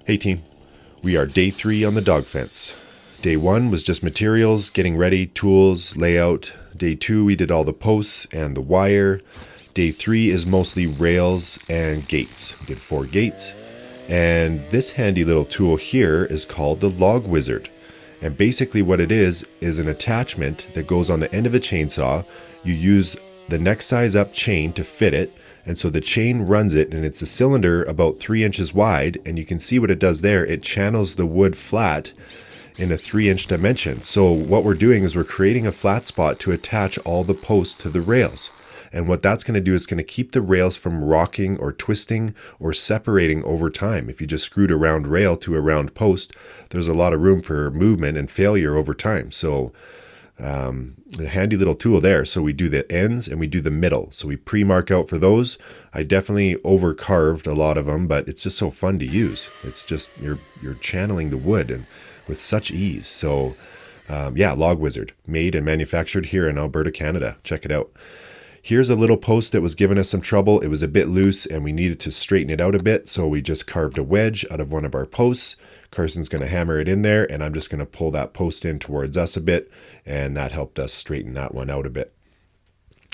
Hey team, we are day 3 on the dog fence. Day 1 was just materials, getting ready, tools, layout. Day 2 we did all the posts and the wire. Day 3 is mostly rails and gates. We did 4 gates. And this handy little tool here is called the Log Wizard. And basically what it is an attachment that goes on the end of a chainsaw. You use the next size up chain to fit it. And so the chain runs it, and it's a cylinder about 3 inches wide, and you can see what it does there. It channels the wood flat in a 3-inch dimension. So what we're doing is we're creating a flat spot to attach all the posts to the rails. And what that's going to do is going to keep the rails from rocking or twisting or separating over time. If you just screwed a round rail to a round post, there's a lot of room for movement and failure over time. So a handy little tool there. So we do the ends and we do the middle. So we pre-mark out for those. I definitely over carved a lot of them, but it's just so fun to use. It's just you're channeling the wood and with such ease. So yeah, Log Wizard, made and manufactured here in Alberta, Canada. Check it out. Here's a little post that was giving us some trouble. It was a bit loose and we needed to straighten it out a bit. So we just carved a wedge out of one of our posts. Carson's going to hammer it in there, and I'm just going to pull that post in towards us a bit, and that helped us straighten that one out a bit.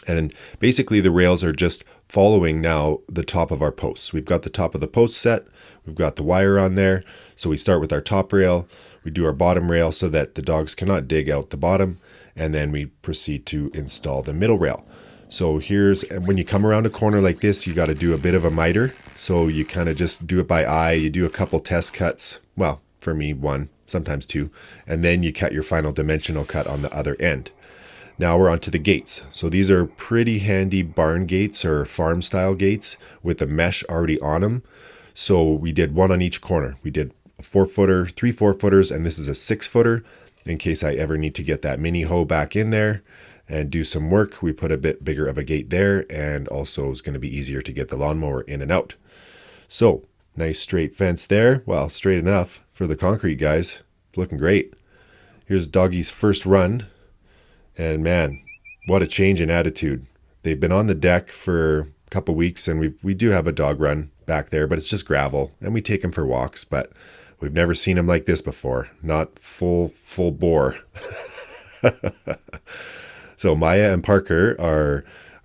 And basically the rails are just following now the top of our posts. We've got the top of the post set, we've got the wire on there. So we start with our top rail, we do our bottom rail so that the dogs cannot dig out the bottom, and then we proceed to install the middle rail. So when you come around a corner like this, you got to do a bit of a miter. So you kind of just do it by eye. You do a couple test cuts. Well, for me, 1, sometimes 2. And then you cut your final dimensional cut on the other end. Now we're on to the gates. So these are pretty handy barn gates or farm style gates with the mesh already on them. So we did 1 on each corner. We did a 4-footer, 3 4-footers, and this is a 6-footer in case I ever need to get that mini hoe back in there and do some work. We put a bit bigger of a gate there, and also it's going to be easier to get the lawnmower in and out. So nice straight fence there. Well, straight enough for the concrete guys. It's looking great. Here's Doggy's first run, and man, what a change in attitude. They've been on the deck for a couple weeks, and we do have a dog run back there, but it's just gravel, and we take him for walks, but we've never seen him like this before. Not full bore. So Maya and Parker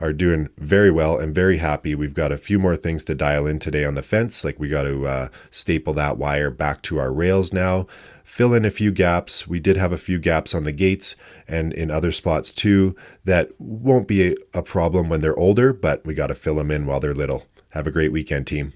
are doing very well and very happy. We've got a few more things to dial in today on the fence. Like we got to staple that wire back to our rails now, fill in a few gaps. We did have a few gaps on the gates and in other spots too that won't be a problem when they're older, but we got to fill them in while they're little. Have a great weekend, team.